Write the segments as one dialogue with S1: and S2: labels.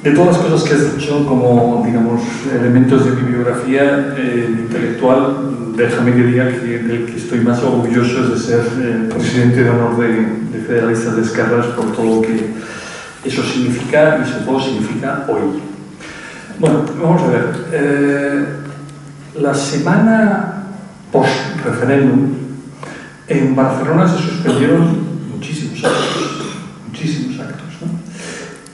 S1: De todas las cosas que has dicho como, digamos, elementos de mi biografía intelectual, déjame que diga que del que estoy más orgulloso es de ser presidente de honor de Federalistas de Esquerras por todo lo que eso significa y sobre todo significa hoy. Bueno, vamos a ver. La semana post-referéndum en Barcelona se suspendieron muchísimos actos, ¿no?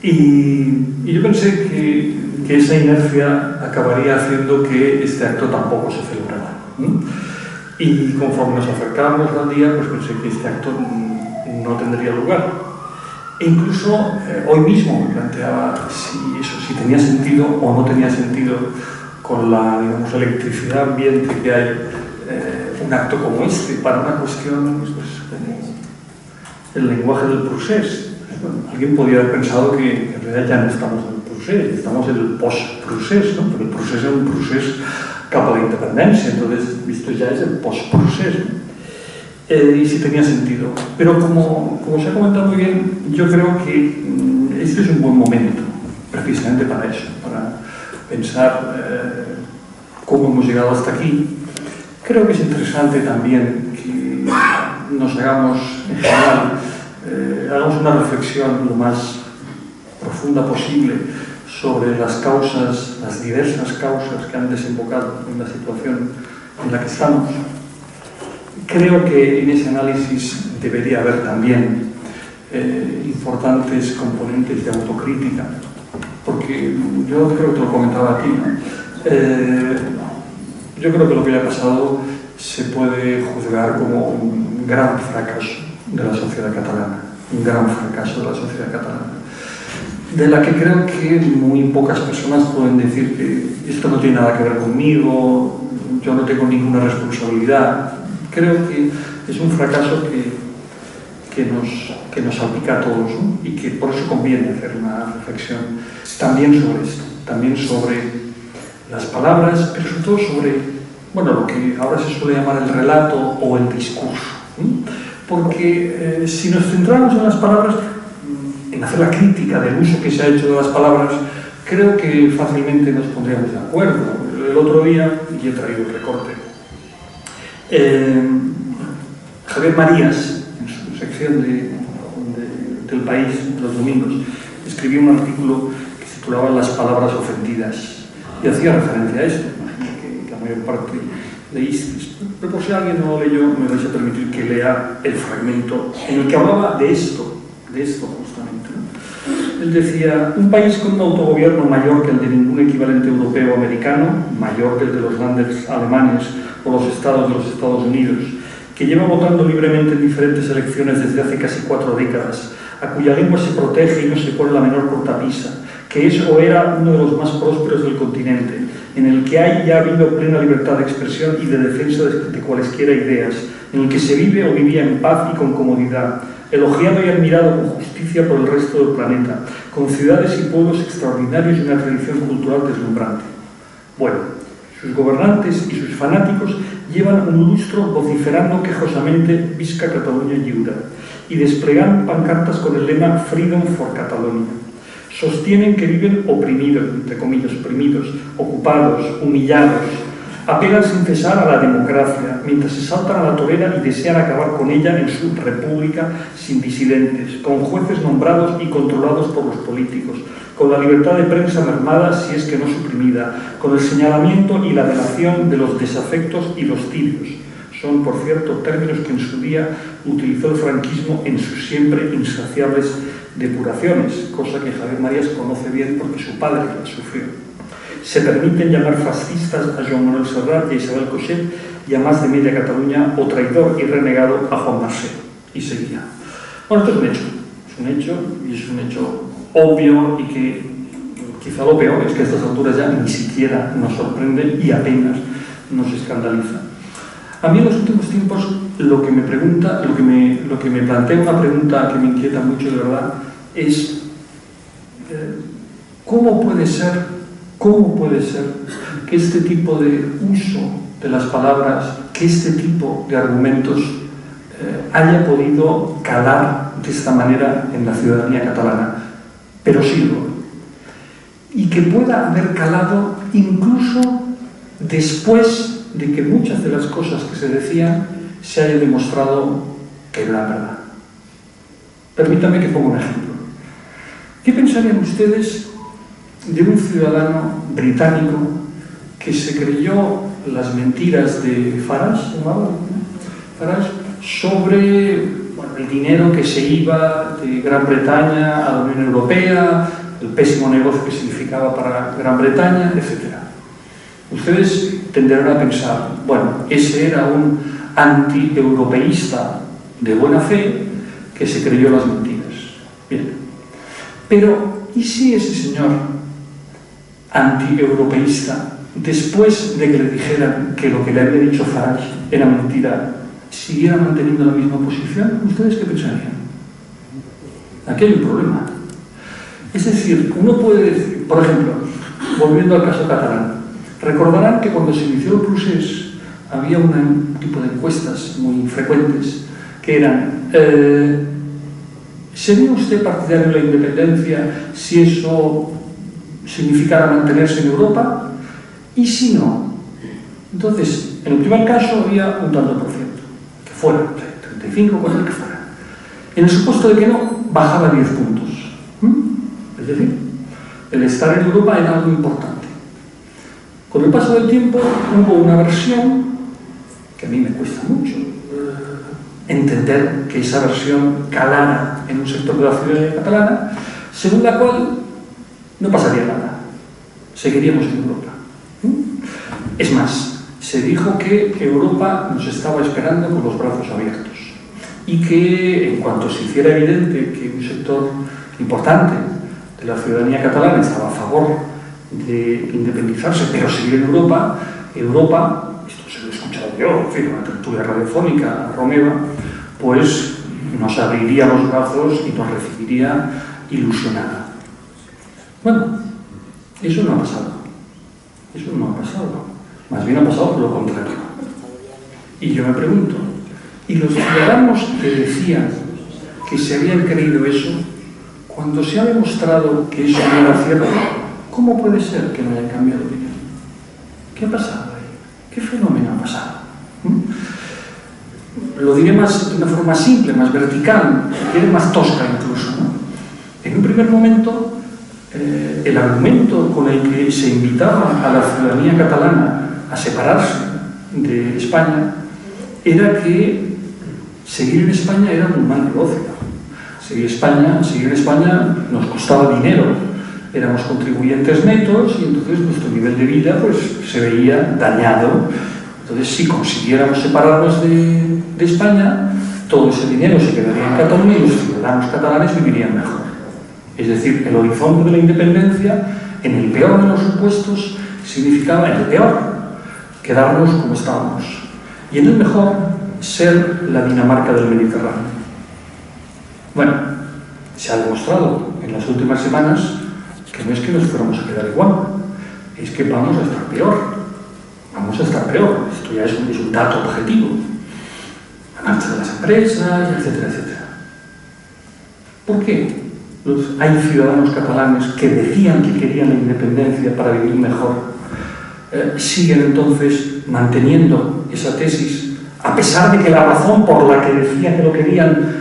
S1: Y yo pensé que esa inercia acabaría haciendo que este acto tampoco se celebrara, ¿no? Y conforme nos acercábamos al día, pues pensé que este acto no tendría lugar. E incluso hoy mismo me planteaba si tenía sentido o no tenía sentido con la, digamos, electricidad ambiente que hay un acto como este para una cuestión pues, como el lenguaje del procés. Bueno, alguien podría haber pensado que en realidad ya no estamos en el procés, estamos en el post-procés, ¿no? Pero el procés es un procés cap a la independencia, entonces esto ya es el post-procés, ¿no? Y si tenía sentido. Pero como se ha comentado muy bien, yo creo que este es un buen momento precisamente para eso, para pensar cómo hemos llegado hasta aquí. Creo que es interesante también que nos hagamos, en general, hagamos una reflexión lo más profunda posible sobre las causas, las diversas causas que han desembocado en la situación en la que estamos. Creo que en ese análisis debería haber también importantes componentes de autocrítica, porque yo creo que te lo comentaba aquí, ¿no? Yo creo que lo que ha pasado se puede juzgar como un gran fracaso de la sociedad catalana, un gran fracaso de la sociedad catalana, de la que creo que muy pocas personas pueden decir que esto no tiene nada que ver conmigo, yo no tengo ninguna responsabilidad. Creo que es un fracaso que nos salpica a todos, ¿no? Y que por eso conviene hacer una reflexión también sobre esto, también sobre las palabras, pero sobre todo sobre, bueno, lo que ahora se suele llamar el relato o el discurso, ¿no? Porque si nos centramos en las palabras, en hacer la crítica del uso que se ha hecho de las palabras, creo que fácilmente nos pondríamos de acuerdo. El otro día, y he traído el recorte, Javier Marías, en su sección del País, los domingos, escribió un artículo que se titulaba Las palabras ofendidas y hacía referencia a esto. Imagino que la mayor parte leísteis, pero por si alguien no lo leyó, me vais a permitir que lea el fragmento en el que hablaba de esto justamente, ¿no? Él decía: un país con un autogobierno mayor que el de ningún equivalente europeo o americano, mayor que el de los grandes alemanes o los estados de los Estados Unidos, que lleva votando libremente en diferentes elecciones desde hace casi 4 décadas, a cuya lengua se protege y no se pone la menor cortapisa, que es o era uno de los más prósperos del continente, en el que hay y ha habido plena libertad de expresión y de defensa de cualesquiera ideas, en el que se vive o vivía en paz y con comodidad, elogiado y admirado con justicia por el resto del planeta, con ciudades y pueblos extraordinarios y una tradición cultural deslumbrante. Bueno, sus gobernantes y sus fanáticos llevan un lustro vociferando quejosamente Visca Catalunya Lliure y desplegan pancartas con el lema Freedom for Catalonia. Sostienen que viven oprimidos, entre comillas, oprimidos, ocupados, humillados. Apelan sin cesar a la democracia, mientras se saltan a la torera y desean acabar con ella en su república sin disidentes, con jueces nombrados y controlados por los políticos, con la libertad de prensa mermada si es que no suprimida, con el señalamiento y la delación de los desafectos y los tibios. Son, por cierto, términos que en su día utilizó el franquismo en sus siempre insaciables depuraciones, cosa que Javier Marías conoce bien porque su padre la sufrió. Se permiten llamar fascistas a Joan Manuel Serrat y a Isabel Cochet y a más de media Cataluña, o traidor y renegado a Juan Marsé. Y seguía. Bueno, esto es un hecho y es un hecho obvio, y que quizá lo peor es que a estas alturas ya ni siquiera nos sorprende y apenas nos escandaliza. A mí en los últimos tiempos lo que me plantea una pregunta que me inquieta mucho de verdad es ¿cómo puede ser que este tipo de uso de las palabras, que este tipo de argumentos haya podido calar de esta manera en la ciudadanía catalana? Pero sí, y que pueda haber calado incluso después de que muchas de las cosas que se decían se haya demostrado que no eran verdad. Permítanme que ponga un ejemplo. ¿Qué pensarían ustedes de un ciudadano británico que se creyó las mentiras de Farage, sobre el dinero que se iba de Gran Bretaña a la Unión Europea, el pésimo negocio que significaba para Gran Bretaña, etc.? Ustedes tenderán a pensar, bueno, ese era un anti-europeísta de buena fe que se creyó las mentiras. Bien. Pero, ¿y si ese señor anti-europeísta, después de que le dijeran que lo que le había dicho Farage era mentira, siguiera manteniendo la misma posición? ¿Ustedes qué pensarían? Aquí hay un problema. Es decir, uno puede decir, por ejemplo, volviendo al caso catalán, recordarán que cuando se inició el procés había un tipo de encuestas muy frecuentes que eran: ¿sería usted partidario de la independencia si eso significara mantenerse en Europa? ¿Y si no? Entonces, en el primer caso había un tanto por ciento, que fuera 35, cualquier que fuera. En el supuesto de que no, bajaba 10 puntos. Es decir, el estar en Europa era algo importante. Con el paso del tiempo hubo una versión que a mí me cuesta mucho entender que esa versión calara en un sector de la ciudadanía catalana, según la cual no pasaría nada, seguiríamos en Europa. Es más, se dijo que Europa nos estaba esperando con los brazos abiertos y que en cuanto se hiciera evidente que un sector importante de la ciudadanía catalana estaba a favor de independizarse pero seguir en Europa, esto se lo he escuchado yo, en fin, una tertulia radiofónica romeva, pues nos abriría los brazos y nos recibiría ilusionada. Bueno, eso no ha pasado. Eso no ha pasado. Más bien ha pasado lo contrario. Y yo me pregunto, ¿y los ciudadanos que decían que se habían creído eso, cuando se ha demostrado que eso no era cierto, cómo puede ser que no hayan cambiado de opinión? ¿Qué ha pasado ahí? ¿Qué fenómeno ha pasado? Lo diré de una forma simple, más vertical, más tosca incluso, ¿no? En un primer momento, el argumento con el que se invitaba a la ciudadanía catalana a separarse de España era que seguir en España era un mal negocio. Seguir en España nos costaba dinero, éramos contribuyentes netos y entonces nuestro nivel de vida pues, se veía dañado. Entonces, si consiguiéramos separarnos de España, todo ese dinero se quedaría en Cataluña y los ciudadanos catalanes vivirían mejor. Es decir, el horizonte de la independencia, en el peor de los supuestos, significaba, en el peor, quedarnos como estábamos. Y en el mejor, ser la Dinamarca del Mediterráneo. Bueno, se ha demostrado en las últimas semanas que no es que nos fuéramos a quedar igual, es que vamos a estar peor. Vamos a estar peor. Esto ya es un dato objetivo. La marcha de las empresas, etcétera, etcétera. ¿Por qué? Hay ciudadanos catalanes que decían que querían la independencia para vivir mejor, siguen entonces manteniendo esa tesis, a pesar de que la razón por la que decían que lo querían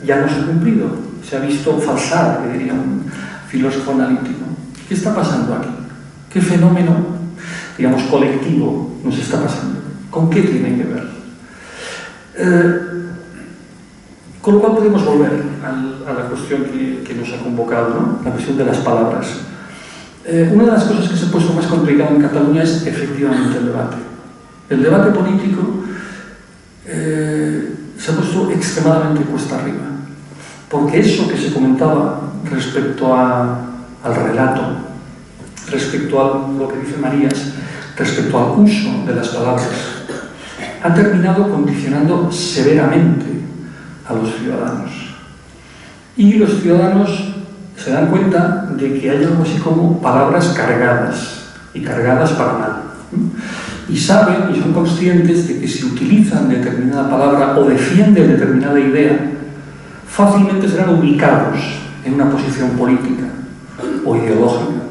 S1: ya no se ha cumplido, se ha visto falsada, que diría un filósofo analítico. ¿Qué está pasando aquí? ¿Qué fenómeno, digamos, colectivo nos está pasando? ¿Con qué tiene que ver? Con lo cual podemos volver a la cuestión que nos ha convocado, ¿no? La cuestión de las palabras. Una de las cosas que se ha puesto más complicada en Cataluña es efectivamente el debate. El debate político se ha puesto extremadamente cuesta arriba, porque eso que se comentaba respecto al relato, respecto a lo que dice Marías, respecto al uso de las palabras, ha terminado condicionando severamente a los ciudadanos. Y los ciudadanos se dan cuenta de que hay algo así como palabras cargadas, y cargadas para mal. Y saben y son conscientes de que si utilizan determinada palabra o defienden determinada idea, fácilmente serán ubicados en una posición política o ideológica.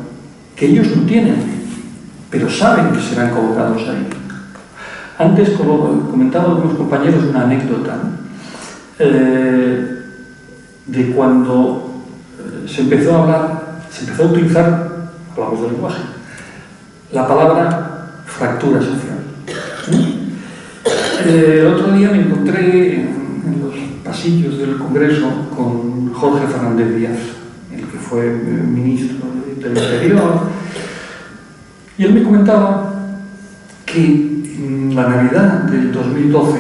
S1: que ellos no tienen, pero saben que serán colocados ahí. Antes, como comentaba algunos compañeros, una anécdota de cuando se empezó a utilizar, hablamos del lenguaje, la palabra fractura social. El otro día me encontré en los pasillos del Congreso con Jorge Fernández Díaz, el que fue ministro del Interior, y él me comentaba que en la Navidad del 2012,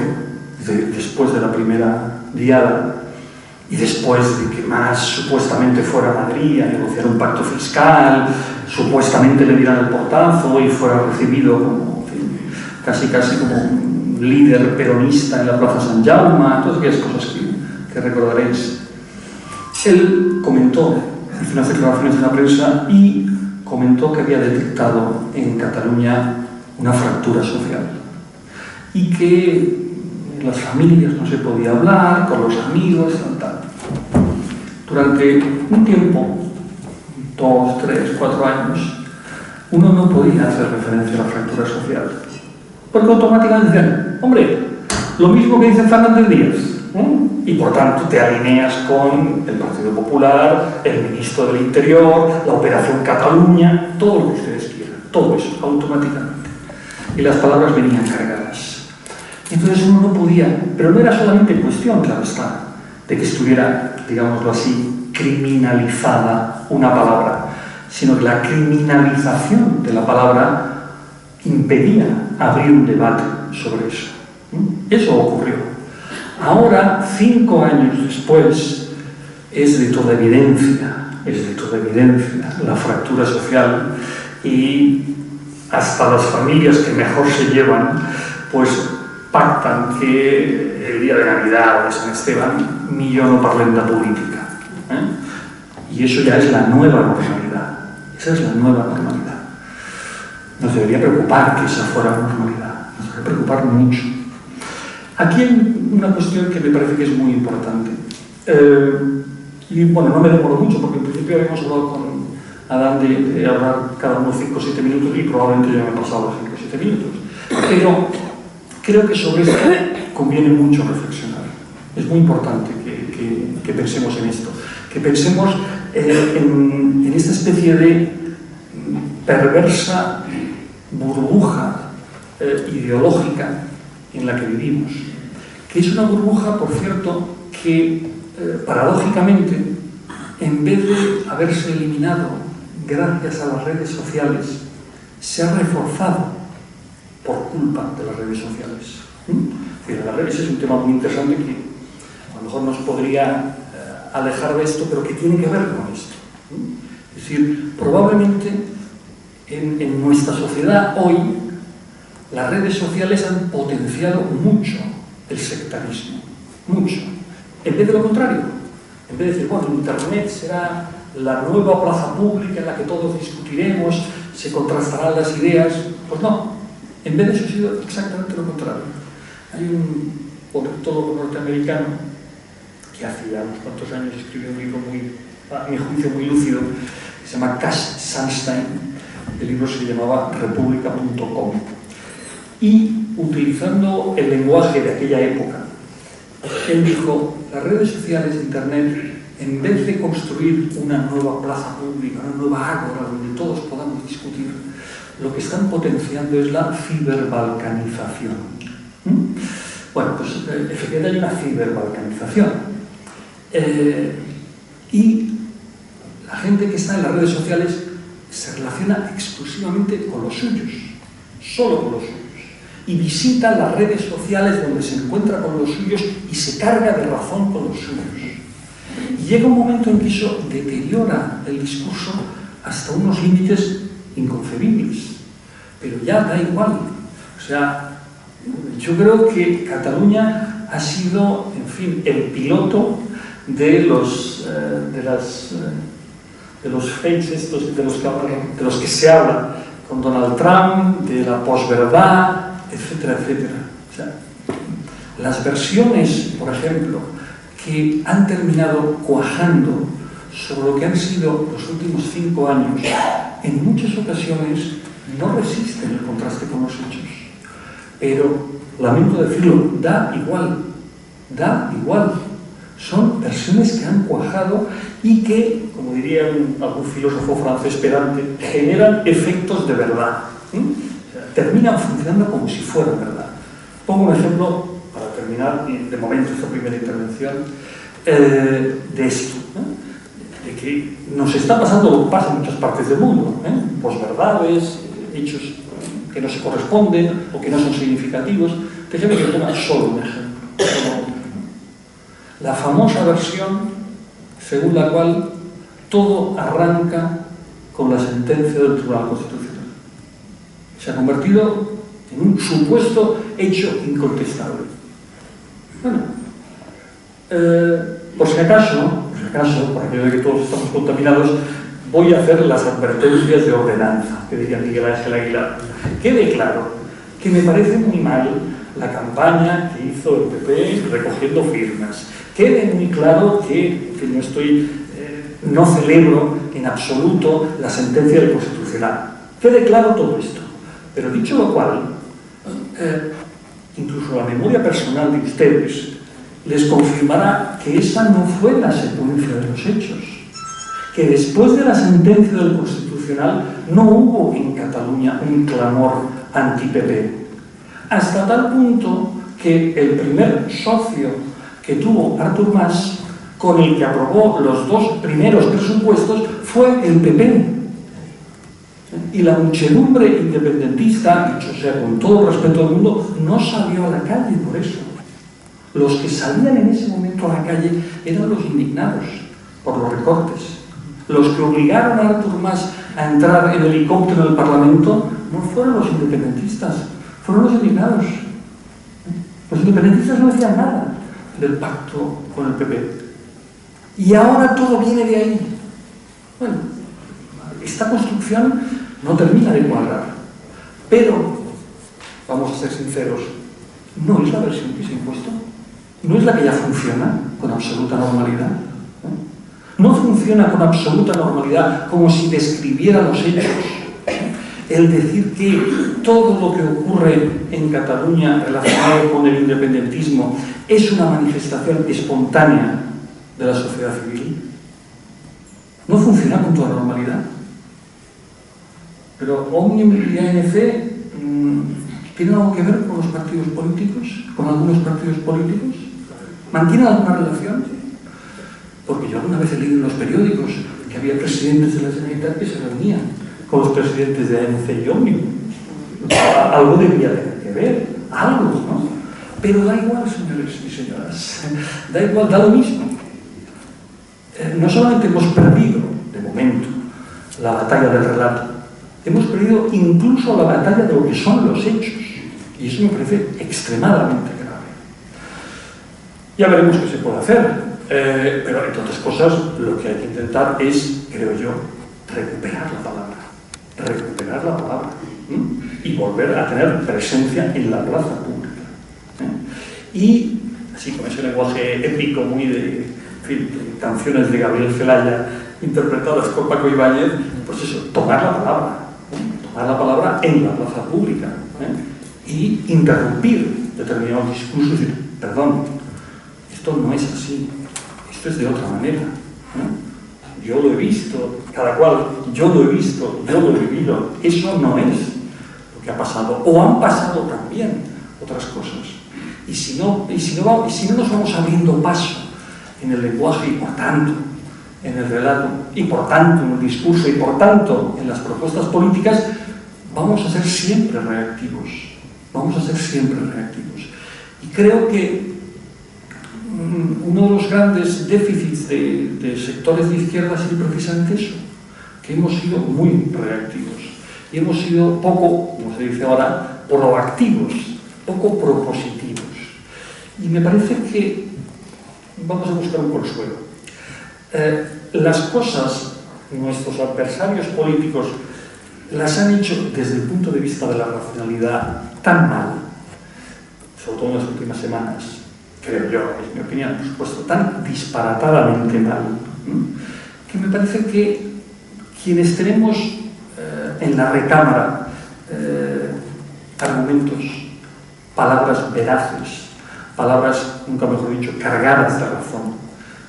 S1: después de la primera diada, y después de que Mas supuestamente fuera a Madrid a negociar un pacto fiscal, supuestamente le dieran el portazo y fuera recibido como, en fin, casi como un líder peronista en la Plaza San Jaume, todas aquellas cosas que recordaréis. Él comentó, hizo unas declaraciones en la prensa y comentó que había detectado en Cataluña una fractura social y que en las familias no se podía hablar, con los amigos, tal. Durante un tiempo, 2, 3, 4 años, uno no podía hacer referencia a la fractura social, porque automáticamente decían, hombre, lo mismo que dice Fernández Díaz, y por tanto te alineas con el Partido Popular, el ministro del Interior, la Operación Cataluña, todo lo que ustedes quieran, todo eso, automáticamente. Y las palabras venían cargadas. Entonces uno no podía, pero no era solamente cuestión, claro está, de que estuviera, digámoslo así, criminalizada una palabra, sino que la criminalización de la palabra impedía abrir un debate sobre eso. Eso ocurrió. Ahora, 5 años después, es de toda evidencia la fractura social, y hasta las familias que mejor se llevan, pues pactan que el día de Navidad o de San Esteban millón no parlen de política. Y eso ya es la nueva normalidad. Esa es la nueva normalidad. Nos debería preocupar que esa fuera la normalidad. Nos debería preocupar mucho. Aquí hay una cuestión que me parece que es muy importante. Y bueno, no me demoro mucho porque en principio habíamos hablado con Adán de hablar cada uno 5 o 7 minutos y probablemente ya me he pasado los 5 o 7 minutos. Pero creo que sobre esto conviene mucho reflexionar. Es muy importante que pensemos en esto, que pensemos en esta especie de perversa burbuja ideológica en la que vivimos, que es una burbuja, por cierto, que paradójicamente, en vez de haberse eliminado gracias a las redes sociales, se ha reforzado por culpa de las redes sociales. Las redes es un tema muy interesante que a lo mejor nos podría alejar de esto, pero que tiene que ver con esto. Es decir, probablemente en nuestra sociedad hoy las redes sociales han potenciado mucho el sectarismo, mucho, en vez de lo contrario, en vez de decir, bueno, Internet será la nueva plaza pública en la que todos discutiremos, se contrastarán las ideas, pues no, en vez de eso ha sido exactamente lo contrario. Hay un politólogo norteamericano que hace ya unos cuantos años escribió un libro a mi juicio, muy lúcido, que se llama Cass Sunstein. El libro se llamaba República.com. Y utilizando el lenguaje de aquella época, él dijo, las redes sociales de Internet, en vez de construir una nueva plaza pública, una nueva ágora donde todos podamos discutir, lo que están potenciando es la ciberbalcanización. Bueno, pues efectivamente hay una ciberbalcanización. Y la gente que está en las redes sociales se relaciona exclusivamente con los suyos, solo con los suyos, y visita las redes sociales donde se encuentra con los suyos y se carga de razón con los suyos. Y llega un momento en que eso deteriora el discurso hasta unos límites inconcebibles, pero ya da igual. O sea, yo creo que Cataluña ha sido, en fin, el piloto de los fakes estos de los que se habla con Donald Trump, de la posverdad, etcétera, etcétera. O sea, las versiones, por ejemplo, que han terminado cuajando sobre lo que han sido los últimos 5 años en muchas ocasiones no resisten el contraste con los hechos. Pero, lamento decirlo, da igual. Son versiones que han cuajado y que, como diría algún filósofo francés pedante, generan efectos de verdad. O sea, terminan funcionando como si fueran verdad. Pongo un ejemplo, para terminar, de momento, esta primera intervención, de esto, de que nos está pasando lo que pasa en muchas partes del mundo, posverdades, hechos que no se corresponden o que no son significativos. Déjeme que ponga solo un ejemplo. La famosa versión según la cual todo arranca con la sentencia del Tribunal Constitucional. Se ha convertido en un supuesto hecho incontestable. Bueno, por si acaso, por aquello de que todos estamos contaminados, voy a hacer las advertencias de ordenanza, que diría Miguel Ángel Aguilar. Quede claro que me parece muy mal la campaña que hizo el PP recogiendo firmas. Quede muy claro que no celebro en absoluto la sentencia del Constitucional. Quede claro todo esto. Pero dicho lo cual, incluso la memoria personal de ustedes les confirmará que esa no fue la secuencia de los hechos. Que después de la sentencia del Constitucional no hubo en Cataluña un clamor anti-PP. Hasta tal punto que el primer socio que tuvo Artur Mas, con el que aprobó los dos primeros presupuestos, fue el PP. Y la muchedumbre independentista, dicho sea con todo respeto al mundo, no salió a la calle por eso. Los que salían en ese momento a la calle eran los indignados por los recortes. Los que obligaron a Artur Mas a entrar en helicóptero en el Parlamento no fueron los independentistas, fueron los indignados. Los independentistas no decían nada del pacto con el PP. Y ahora todo viene de ahí. Bueno, esta construcción no termina de cuadrar. Pero, vamos a ser sinceros, no es la versión que se ha impuesto. No es la que ya funciona con absoluta normalidad. No funciona con absoluta normalidad como si describiera los hechos. El decir que todo lo que ocurre en Cataluña relacionado con el independentismo es una manifestación espontánea de la sociedad civil. No funciona con toda normalidad. Pero Òmnium y ANC ¿tienen algo que ver con los partidos políticos? ¿Con algunos partidos políticos? ¿Mantienen alguna relación? Porque yo alguna vez he leído en los periódicos que había presidentes de la Generalitat que se reunían con los presidentes de ANC y Òmnium. Algo debía tener que ver, algo, ¿no? Pero da igual, señores y señoras, da igual, da lo mismo. No solamente hemos perdido, de momento, la batalla del relato, hemos perdido incluso la batalla de lo que son los hechos. Y eso me parece extremadamente grave. Ya veremos qué se puede hacer, pero entre otras cosas lo que hay que intentar es, creo yo, recuperar la palabra. Y volver a tener presencia en la plaza pública. Y, así con ese lenguaje épico muy de canciones de Gabriel Celaya interpretadas por Paco Ibáñez, pues eso, tomar la palabra en la plaza pública y interrumpir determinados discursos y decir, perdón, esto no es así, esto es de otra manera. Yo lo he visto, cada cual, yo lo he visto, yo lo he vivido. Eso no es lo que ha pasado. O han pasado también otras cosas. Y si no nos vamos abriendo paso en el lenguaje y por tanto en el relato y por tanto en el discurso y por tanto en las propuestas políticas, vamos a ser siempre reactivos. Y creo que uno de los grandes déficits de sectores de izquierda ha sido precisamente eso, que hemos sido muy reactivos y hemos sido poco, como se dice ahora, proactivos, poco propositivos. Y me parece que vamos a buscar un consuelo. Las cosas, nuestros adversarios políticos las han hecho desde el punto de vista de la racionalidad tan mal, sobre todo en las últimas semanas, creo yo, es mi opinión, por supuesto, tan disparatadamente mal, que me parece que quienes tenemos en la recámara argumentos, palabras veraces, palabras, nunca mejor dicho, cargadas de razón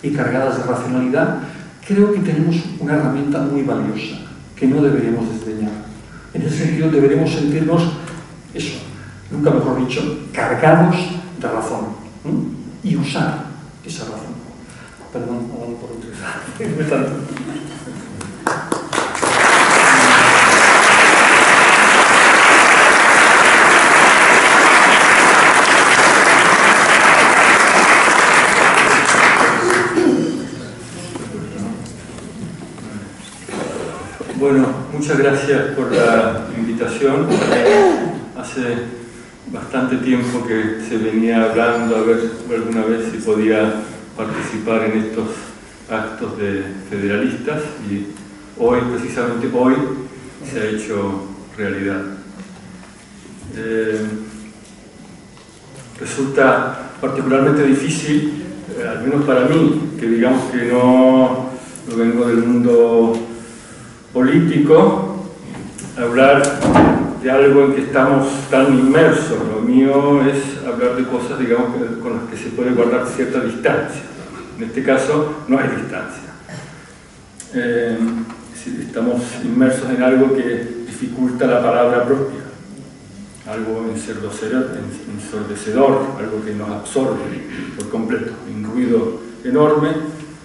S1: y cargadas de racionalidad, creo que tenemos una herramienta muy valiosa que no deberíamos desdeñar. En ese sentido deberemos sentirnos, eso, nunca mejor dicho, cargados de razón, y usar esa razón. Perdón, por utilizar.
S2: Bueno, muchas gracias por la invitación. Hace bastante tiempo que se venía hablando a ver alguna vez si podía participar en estos actos de federalistas y hoy, precisamente hoy, se ha hecho realidad. Resulta particularmente difícil, al menos para mí, que digamos que no vengo del mundo político, hablar de algo en que estamos tan inmersos. Lo mío es hablar de cosas, digamos, con las que se puede guardar cierta distancia. En este caso no hay distancia. Estamos inmersos en algo que dificulta la palabra propia, algo ensordecedor, algo que nos absorbe por completo, un ruido enorme,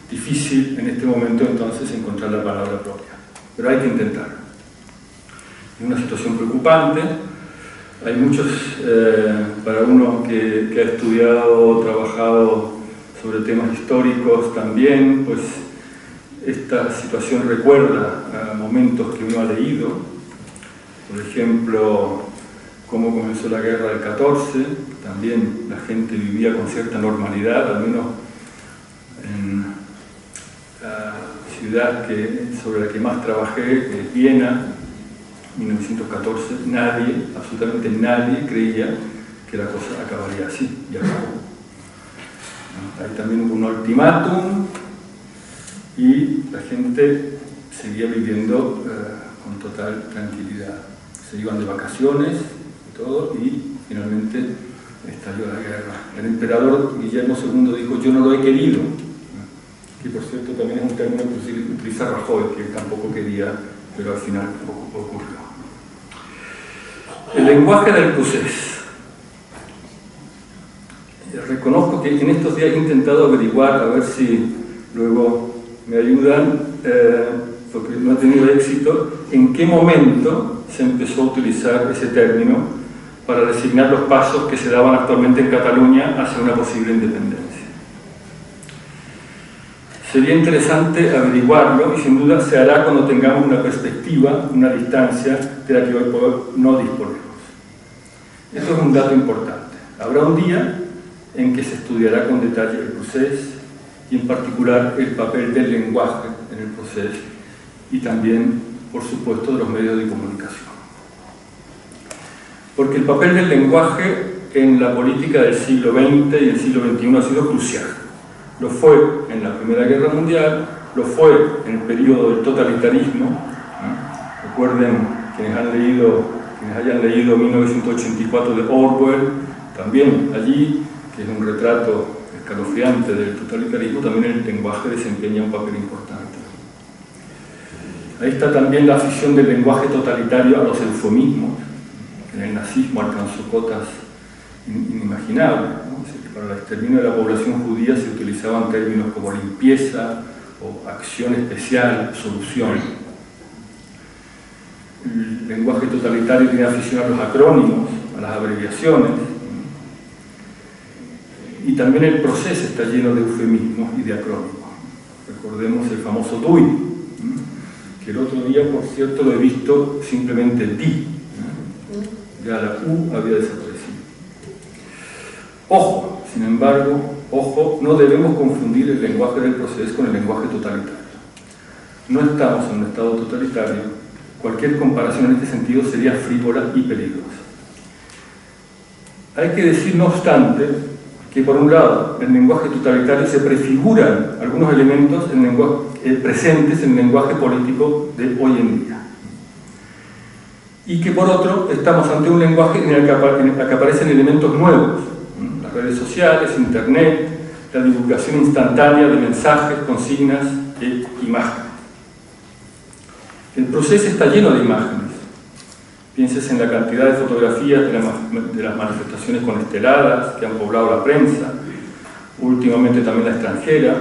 S2: difícil en este momento entonces encontrar la palabra propia. Pero hay que intentarlo. Es una situación preocupante. Hay muchos, para uno que ha estudiado o trabajado sobre temas históricos también, pues esta situación recuerda a momentos que uno ha leído. Por ejemplo, cómo comenzó la guerra del 14, también la gente vivía con cierta normalidad, al menos en la ciudad sobre la que más trabajé, que es Viena, 1914, nadie, absolutamente nadie creía que la cosa acabaría así, y acabó. Ahí también hubo un ultimátum y la gente seguía viviendo con total tranquilidad. Se iban de vacaciones y todo, y finalmente estalló la guerra. El emperador Guillermo II dijo: yo no lo he querido, que por cierto también es un término que utiliza Rajoy, que tampoco quería, pero al final ocurrió. El lenguaje del procés. Reconozco que en estos días he intentado averiguar, a ver si luego me ayudan, porque no he tenido éxito, en qué momento se empezó a utilizar ese término para designar los pasos que se daban actualmente en Cataluña hacia una posible independencia. Sería interesante averiguarlo y sin duda se hará cuando tengamos una perspectiva, una distancia de la que hoy por hoy no disponemos. Esto es un dato importante. Habrá un día en que se estudiará con detalle el proceso y en particular el papel del lenguaje en el proceso y también, por supuesto, de los medios de comunicación. Porque el papel del lenguaje en la política del siglo XX y el siglo XXI ha sido crucial. Lo fue en la Primera Guerra Mundial, lo fue en el periodo del totalitarismo. Recuerden, quienes hayan leído 1984 de Orwell, también allí, que es un retrato escalofriante del totalitarismo, también el lenguaje desempeña un papel importante. Ahí está también la afición del lenguaje totalitario a los eufemismos. En el nazismo alcanzó cotas inimaginables, ¿no? Para el exterminio de la población judía se utilizaban términos como limpieza o acción especial, solución. El lenguaje totalitario tiene afición a los acrónimos, a las abreviaciones. Y también el proceso está lleno de eufemismos y de acrónimos. Recordemos el famoso DUI, que el otro día, por cierto, lo he visto simplemente DI. Ya la U había desaparecido. Ojo, sin embargo, ojo, no debemos confundir el lenguaje del proceso con el lenguaje totalitario. No estamos en un estado totalitario. Cualquier comparación en este sentido sería frívola y peligrosa. Hay que decir, no obstante, que por un lado, en el lenguaje totalitario se prefiguran algunos elementos presentes en el lenguaje político de hoy en día. y que por otro estamos ante un lenguaje en el que aparecen elementos nuevos, las redes sociales, internet, la divulgación instantánea de mensajes, consignas e imágenes. El proceso está lleno de imágenes. Pienses en la cantidad de fotografías de las manifestaciones conesteladas que han poblado la prensa, últimamente también la extranjera.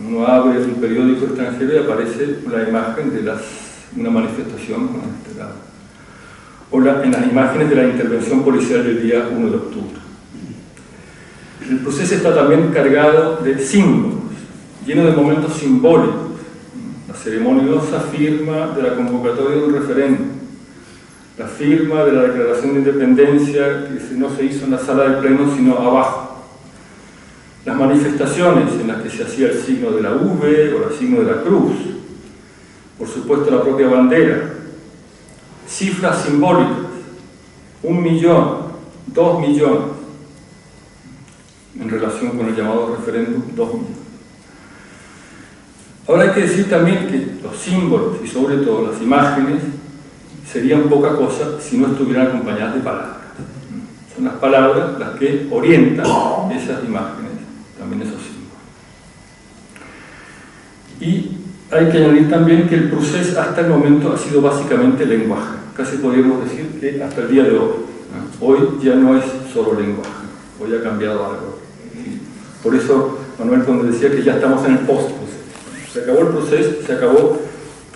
S2: Uno abre un periódico extranjero y aparece la imagen de una manifestación conestelada. O en las imágenes de la intervención policial del día 1 de octubre. El proceso está también cargado de símbolos, lleno de momentos simbólicos. La ceremoniosa firma de la convocatoria de un referéndum, la firma de la Declaración de Independencia que no se hizo en la sala del pleno sino abajo, las manifestaciones en las que se hacía el signo de la V o el signo de la cruz, por supuesto la propia bandera, cifras simbólicas, 1 millón, 2 millones, en relación con el llamado referéndum, 2 millones. Ahora hay que decir también que los símbolos y sobre todo las imágenes serían poca cosa si no estuvieran acompañadas de palabras. Son las palabras las que orientan esas imágenes, también esos símbolos. Y hay que añadir también que el proceso hasta el momento ha sido básicamente lenguaje. Casi podríamos decir que hasta el día de hoy. Hoy ya no es solo lenguaje, hoy ha cambiado algo. Por eso Manuel cuando decía que ya estamos en el post-proceso. Se acabó el proceso, se acabó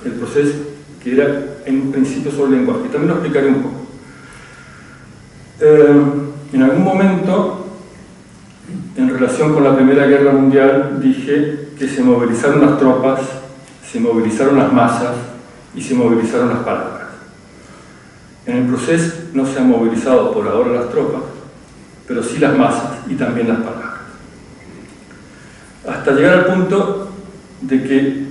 S2: el proceso que era en un principio solo lenguaje. Y también lo explicaré un poco. En algún momento, en relación con la Primera Guerra Mundial, dije que se movilizaron las tropas, se movilizaron las masas y se movilizaron las palabras. En el proceso no se han movilizado por ahora las tropas, pero sí las masas y también las palabras. Hasta llegar al punto de que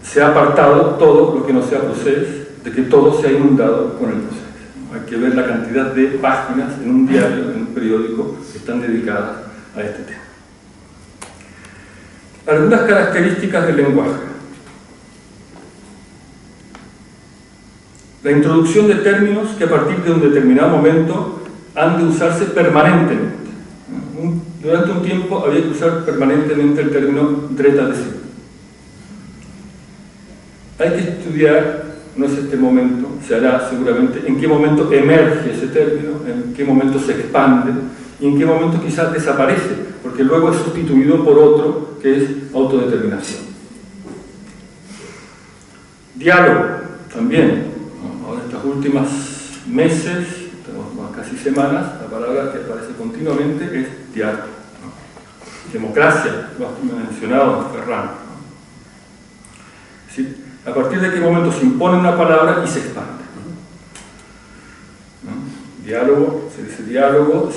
S2: se ha apartado todo lo que no sea proceso, de que todo se ha inundado con el proceso. Hay que ver la cantidad de páginas en un diario, en un periódico, que están dedicadas a este tema. Algunas características del lenguaje. La introducción de términos que a partir de un determinado momento han de usarse permanentemente. Durante un tiempo había que usar permanentemente el término dreta de sí. Hay que estudiar, no es este momento, se hará seguramente, en qué momento emerge ese término, en qué momento se expande y en qué momento quizás desaparece, porque luego es sustituido por otro que es autodeterminación. Diálogo, también. Ahora estos últimos meses, casi semanas, la palabra que aparece continuamente es diálogo. Democracia, lo ha mencionado Ferran. Es decir, a partir de qué momento se impone una palabra y se expande. Diálogo, se dice diálogo,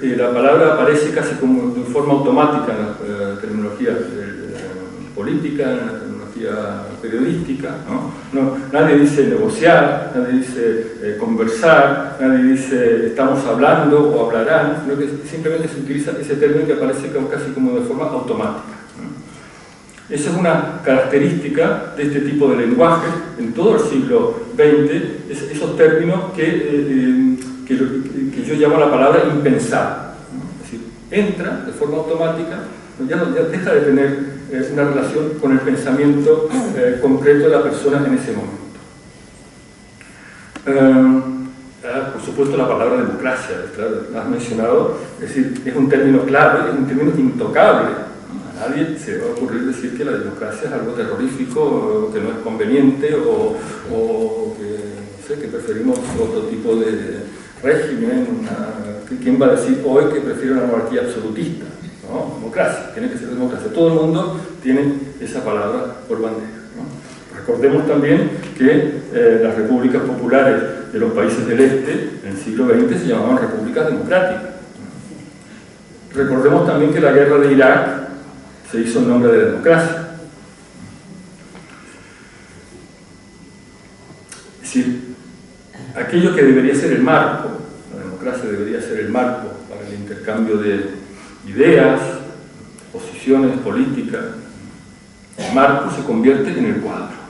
S2: la palabra aparece casi como de forma automática en la terminología política, en la terminología periodística. Nadie dice negociar, nadie dice conversar, nadie dice estamos hablando o hablarán, sino que simplemente se utiliza ese término que aparece casi como de forma automática. Esa es una característica de este tipo de lenguaje en todo el siglo XX, esos términos que yo llamo la palabra impensable. Es decir, entra de forma automática, ya deja de tener una relación con el pensamiento concreto de la persona en ese momento. Por supuesto la palabra democracia, la has mencionado, es decir, es un término clave, es un término intocable. A nadie se va a ocurrir decir que la democracia es algo terrorífico, o que no es conveniente, o que, no sé, que preferimos otro tipo de régimen. ¿Quién va a decir hoy que prefiere una monarquía absolutista? No, democracia, tiene que ser democracia. Todo el mundo tiene esa palabra por bandera, ¿no? Recordemos también que las repúblicas populares de los países del este en el siglo XX se llamaban repúblicas democráticas. Recordemos también que la guerra de Irak se hizo en nombre de la democracia. Es decir, aquello que debería ser el marco, la democracia debería ser el marco para el intercambio de ideas, posiciones políticas, el marco se convierte en el cuadro.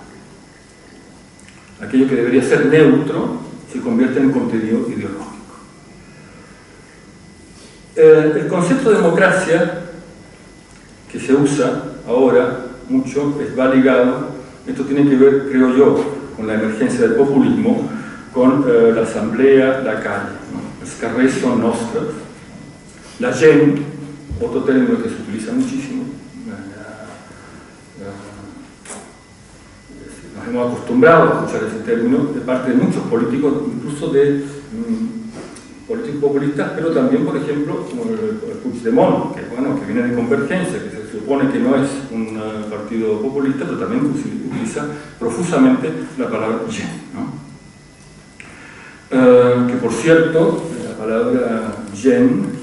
S2: Aquello que debería ser neutro se convierte en contenido ideológico. El concepto de democracia que se usa ahora mucho va ligado, esto tiene que ver, creo yo, con la emergencia del populismo, con la asamblea, la calle, ¿no? Els carrers son nostres, la gent, otro término que se utiliza muchísimo, nos hemos acostumbrado a escuchar ese término de parte de muchos políticos, incluso de políticos populistas, pero también, por ejemplo, como el Puigdemont, que, bueno, que viene de Convergencia, que se supone que no es un partido populista, pero también utiliza profusamente la palabra gent, ¿no? Que por cierto, la palabra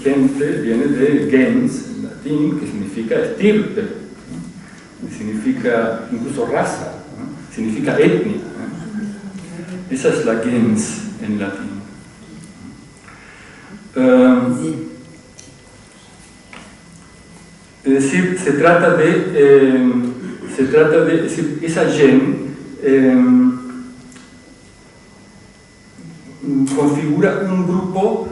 S2: gente, viene de gens, en latín, que significa estirpe, ¿no? Y significa incluso raza, ¿no? Significa etnia, ¿no? Esa es la gens en latín. Es decir, se trata de decir, esa gen configura un grupo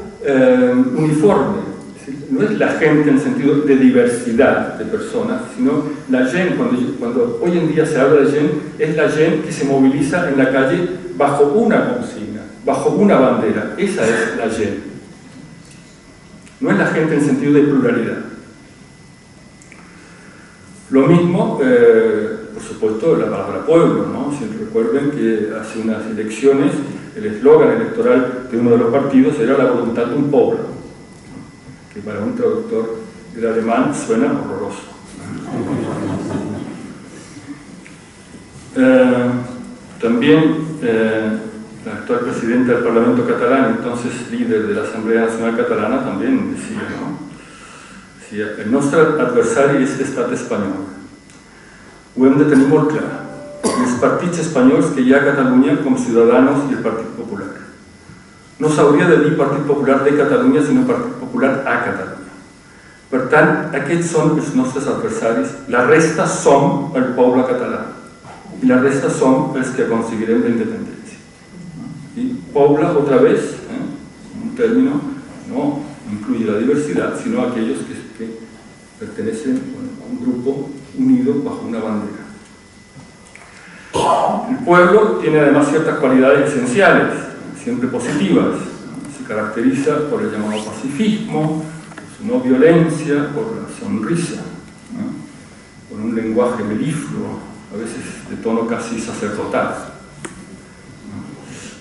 S2: uniforme, es decir, no es la gente en el sentido de diversidad de personas, sino la gen, cuando hoy en día se habla de gen, es la gen que se moviliza en la calle bajo una consigna, bajo una bandera, esa es la gen. No es la gente en sentido de pluralidad. Lo mismo, por supuesto, la palabra pueblo, ¿no? Si recuerden que hace unas elecciones el eslogan electoral de uno de los partidos era la voluntad de un pueblo, ¿no? Que para un traductor del alemán suena horroroso. También la actual presidenta del Parlamento catalán, entonces líder de la Asamblea Nacional Catalana, también decía, ¿no? Decía, el nostre adversari és l'estat espanyol. Ho hem de tenir molt clar. Els partits espanyols que hi ha a Catalunya com Ciudadanos i el Partit Popular. No s'hauria de dir Partit Popular de Catalunya, sinó Partit Popular a Catalunya. Per tant, aquests són els nostres adversaris. La resta som el poble català. I la resta som els que aconseguirem la independència. Y pobla otra vez, un término, no incluye la diversidad, sino aquellos que pertenecen a un grupo unido bajo una bandera. El pueblo tiene además ciertas cualidades esenciales, siempre positivas. Se caracteriza por el llamado pacifismo, por su no violencia, por la sonrisa, ¿no? Por un lenguaje melifluo, a veces de tono casi sacerdotal.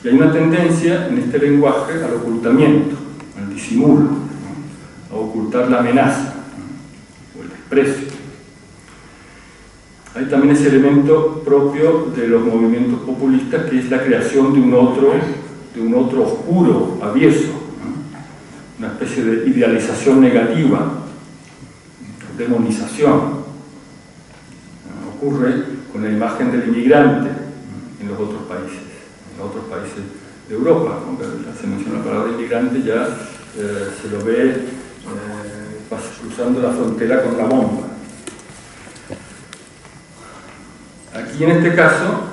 S2: Y hay una tendencia en este lenguaje al ocultamiento, al disimulo, ¿no? A ocultar la amenaza, ¿no? O el desprecio. Hay también ese elemento propio de los movimientos populistas, que es la creación de un otro oscuro, avieso, ¿no? Una especie de idealización negativa, demonización, ¿no? Ocurre con la imagen del inmigrante, ¿no? En los otros países. En otros países de Europa, ¿no? Se menciona la palabra inmigrante, ya se lo ve cruzando la frontera con la bomba. Aquí en este caso,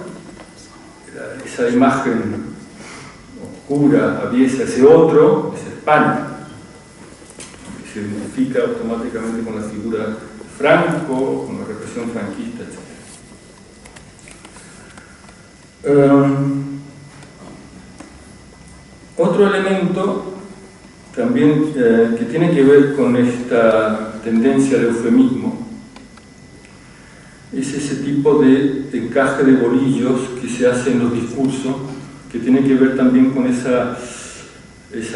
S2: esa imagen oscura, aviesa, ese otro, es España, que se identifica automáticamente con la figura de Franco, con la represión franquista, etc. Otro elemento también que tiene que ver con esta tendencia al eufemismo es ese tipo de encaje de bolillos que se hace en los discursos, que tiene que ver también con esa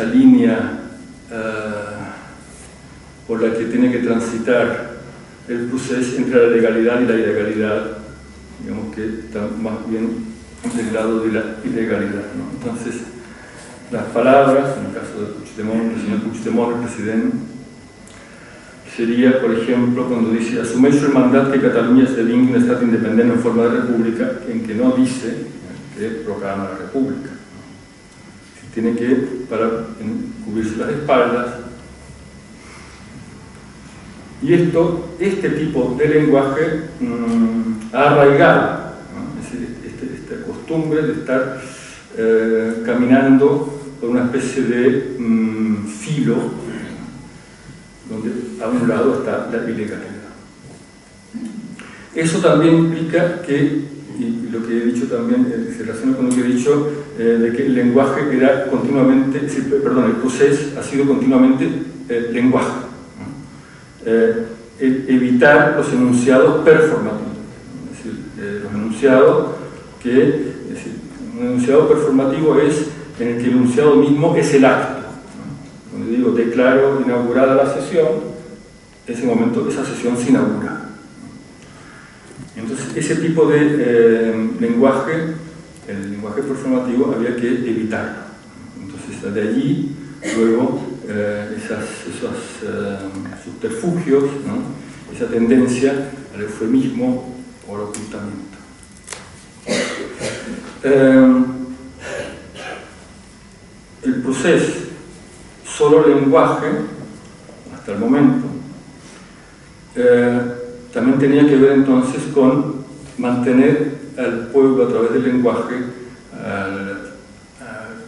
S2: línea por la que tiene que transitar el proceso entre la legalidad y la ilegalidad, digamos que está más bien del lado de la ilegalidad, ¿no? Entonces, las palabras, en el caso de Puigdemont, el señor Puigdemont, el presidente, sería, por ejemplo, cuando dice «Assumeixo el mandat que Catalunya esdevingui un estat independent en forma de república», en que no dice que proclama la república. Tiene que, para cubrirse las espaldas. Y este tipo de lenguaje ha arraigado, ¿no? Es decir, esta costumbre de estar caminando por una especie de filo donde a un lado está la ilegalidad. Eso también implica que, y lo que he dicho también se relaciona con lo que he dicho, de que el lenguaje era continuamente, el proceso ha sido continuamente lenguaje. Evitar los enunciados performativos. Es decir, los enunciados un enunciado performativo es en el que el enunciado mismo es el acto. Cuando digo declaro inaugurada la sesión, en ese momento esa sesión se inaugura. Entonces, ese tipo de lenguaje, el lenguaje performativo, había que evitarlo. Entonces, de allí, luego, esos subterfugios, ¿no? Esa tendencia al eufemismo o al ocultamiento. El proceso solo lenguaje, hasta el momento, también tenía que ver entonces con mantener al pueblo a través del lenguaje, al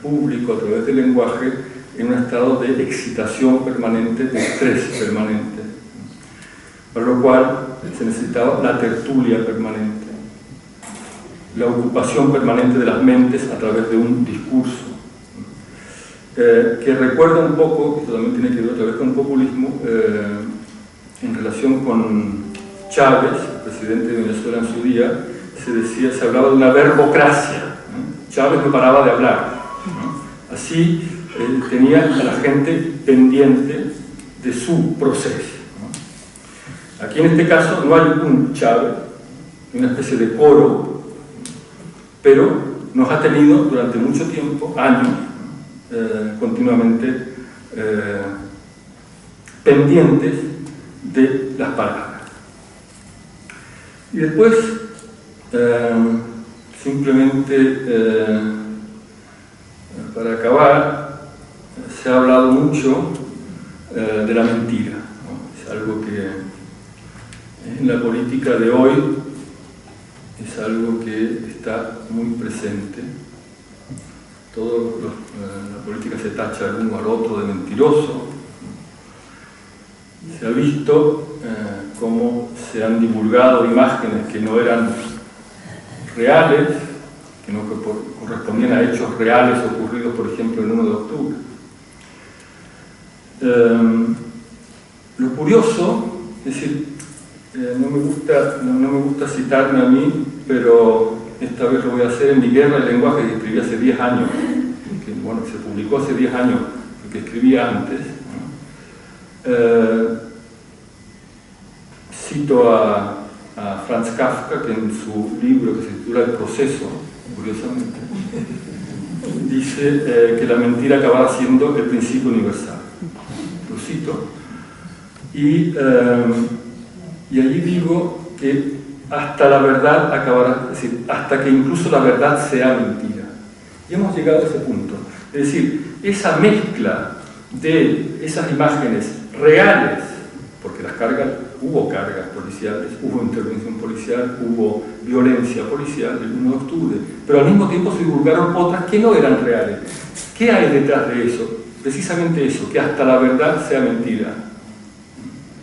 S2: público a través del lenguaje, en un estado de excitación permanente, de estrés permanente, para lo cual se necesitaba la tertulia permanente, la ocupación permanente de las mentes a través de un discurso, que recuerda un poco, esto también tiene que ver otra vez con el populismo, en relación con Chávez, el presidente de Venezuela en su día, se hablaba de una verbocracia, ¿no? Chávez no paraba de hablar, ¿no? Así tenía a la gente pendiente de su proceso, ¿no? Aquí en este caso no hay un Chávez, una especie de coro, pero nos ha tenido durante mucho tiempo, años, continuamente pendientes de las palabras. Y después, simplemente para acabar, se ha hablado mucho de la mentira, ¿no? Es algo que en la política de hoy es algo que está muy presente. La política se tacha el uno al otro de mentiroso. Se ha visto cómo se han divulgado imágenes que no eran reales, que no correspondían a hechos reales ocurridos, por ejemplo, el 1 de octubre. Lo curioso, es decir, no me gusta citarme a mí, pero esta vez lo voy a hacer en Mi guerra del lenguaje, que escribí hace 10 años, que bueno, se publicó hace 10 años, lo que escribía antes, ¿no? Cito a Franz Kafka, que en su libro que se titula El proceso, curiosamente, dice que la mentira acabará siendo el principio universal. Lo cito. Y allí digo que hasta la verdad acabará, es decir, hasta que incluso la verdad sea mentira. Y hemos llegado a ese punto. Es decir, esa mezcla de esas imágenes reales, porque hubo cargas policiales, hubo intervención policial, hubo violencia policial el 1 de octubre, pero al mismo tiempo se divulgaron otras que no eran reales. ¿Qué hay detrás de eso? Precisamente eso, que hasta la verdad sea mentira.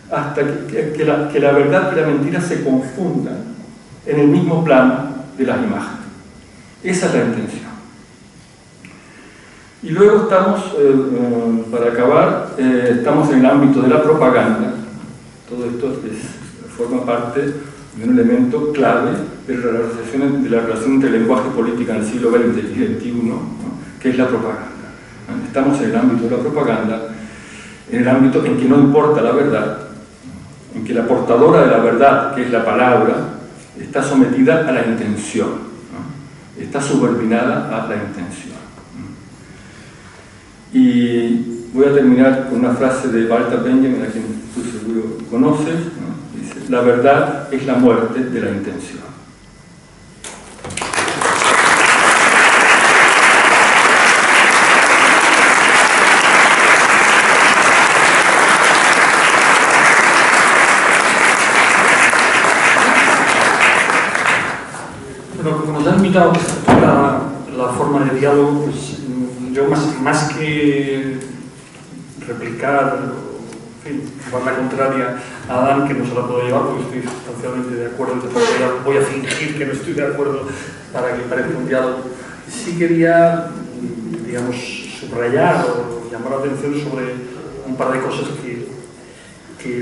S2: Hasta que la verdad y la mentira se confundan en el mismo plano de las imágenes. Esa es la intención. Y luego estamos, para acabar, estamos en el ámbito de la propaganda. Todo esto forma parte de un elemento clave de la relación entre lenguaje y política en el siglo XX y XXI, ¿no? Que es la propaganda. Estamos en el ámbito de la propaganda, en el ámbito en que no importa la verdad, en que la portadora de la verdad, que es la palabra, está sometida a la intención, ¿no? Está subordinada a la intención. Y voy a terminar con una frase de Walter Benjamin, a quien tú seguro conoces, ¿no? Dice: la verdad es la muerte de la intención.
S1: Bueno, como nos ha invitado a la la forma de diálogo, pues yo más que replicar, en fin, llevar la contraria a Adán, que no se la puedo llevar porque estoy sustancialmente de acuerdo, entonces voy a fingir que no estoy de acuerdo para que parezca un diálogo. Sí quería, digamos, subrayar o llamar la atención sobre un par de cosas que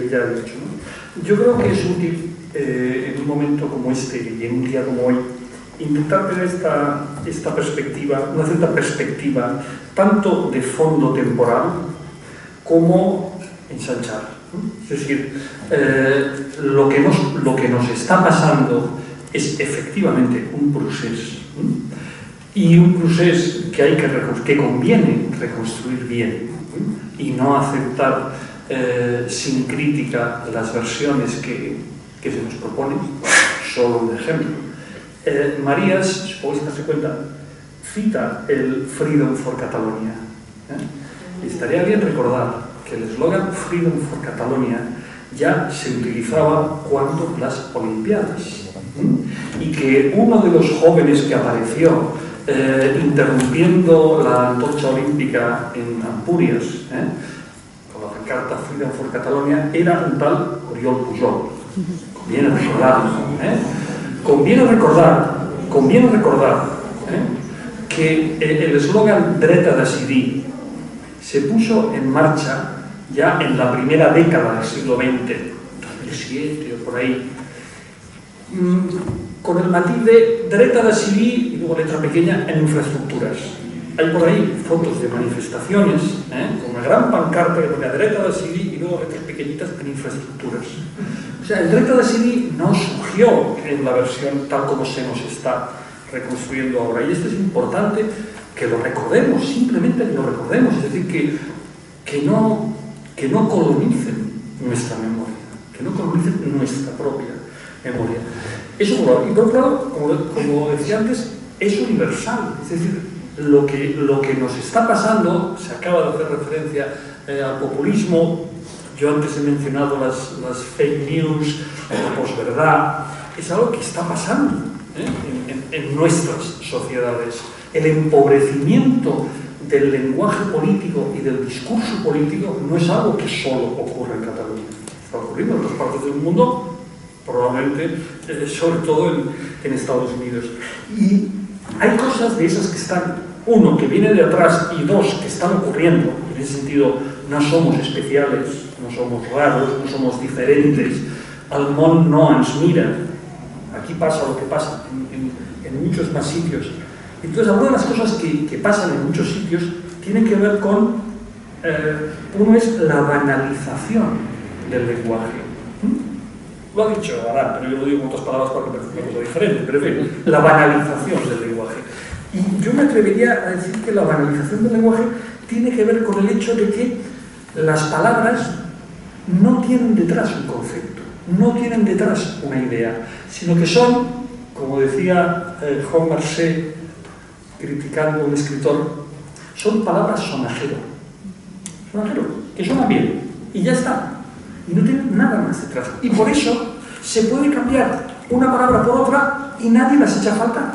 S1: ya he dicho, ¿no? Yo creo que es útil en un momento como este y en un día como hoy intentar tener esta perspectiva, una cierta perspectiva tanto de fondo temporal como ensanchar, ¿no? Es decir, lo que nos está pasando es efectivamente un procés, ¿no? Y un procés que conviene reconstruir bien, ¿no? Y no aceptar sin crítica las versiones que se nos proponen. Solo un ejemplo. Marías, supongo que se cuenta, cita el Freedom for Catalonia. Y estaría bien recordar que el eslogan Freedom for Catalonia ya se utilizaba cuando las Olimpiadas. Y que uno de los jóvenes que apareció interrumpiendo la antorcha olímpica en Ampurias, con la pancarta Freedom for Catalonia, era un tal Oriol Pujol. Conviene recordar que el eslogan Dreta Decidí se puso en marcha ya en la primera década del siglo XX, 2007 o por ahí, con el matiz de Dreta Decidí y luego letra pequeña en infraestructuras. Hay por ahí fotos de manifestaciones con una gran pancarta que pone Dreta Decidí y luego letras pequeñitas en infraestructuras. O sea, el Dreta Decidí no surgió en la versión tal como se nos está reconstruyendo ahora. Y esto es importante que lo recordemos, simplemente que lo recordemos. Es decir, que no colonicen nuestra memoria, que no colonicen nuestra propia memoria. Eso por un lado. Y por otro lado, como decía antes, es universal. Es decir, lo que nos está pasando, se acaba de hacer referencia al populismo. Yo antes he mencionado las fake news, la posverdad. Es algo que está pasando en nuestras sociedades. El empobrecimiento del lenguaje político y del discurso político no es algo que solo ocurre en Cataluña. Está ocurriendo en otras partes del mundo, probablemente, sobre todo en Estados Unidos. Y hay cosas de esas que están, uno, que viene de atrás, y dos, que están ocurriendo. En ese sentido, no somos especiales, no somos raros, no somos diferentes. Al món no ens mira. Aquí pasa lo que pasa en muchos más sitios. Entonces, algunas de las cosas que pasan en muchos sitios tienen que ver con, uno es la banalización del lenguaje. Lo ha dicho Adán, pero yo lo digo con otras palabras para que parezca una cosa diferente, pero en fin, la banalización del lenguaje. Y yo me atrevería a decir que la banalización del lenguaje tiene que ver con el hecho de que las palabras no tienen detrás un concepto, no tienen detrás una idea, sino que son, como decía Juan Marcé, criticando a un escritor, son palabras sonajero, que suenan bien, y ya está. Y no tienen nada más detrás. Y por eso se puede cambiar una palabra por otra y nadie las echa falta.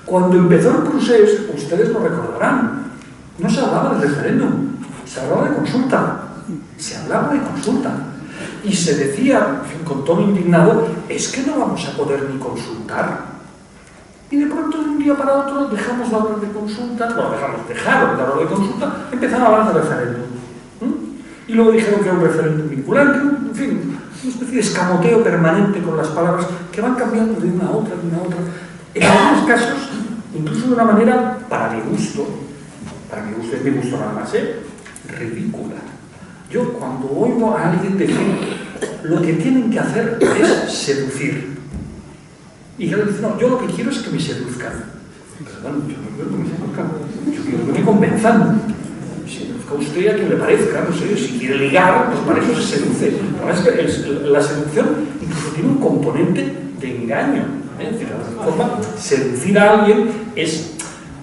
S1: Cuando empezó el procés, ustedes lo recordarán, no se hablaba de referéndum, se hablaba de consulta. Y se decía, con tono indignado, es que no vamos a poder ni consultar. Y de pronto, de un día para otro, dejamos de hablar de consulta, dejaron de hablar de consulta, empezaron a hablar de referéndum. Y luego dijeron que era un referéndum vinculante, en fin, una especie de escamoteo permanente con las palabras que van cambiando de una a otra, En algunos casos, incluso de una manera, para mi gusto es mi gusto nada más, ridícula. Yo cuando oigo a alguien decir lo que tienen que hacer es seducir. Y él dice, no, yo lo que quiero es que me seduzcan. Perdón, yo no quiero que me seduzcan, yo quiero que me convenzan. Seduzca usted a quien le parezca, no sé, si quiere ligar, pues para eso se seduce. Además, la seducción incluso tiene un componente de engaño. Es decir, de alguna forma, seducir a alguien es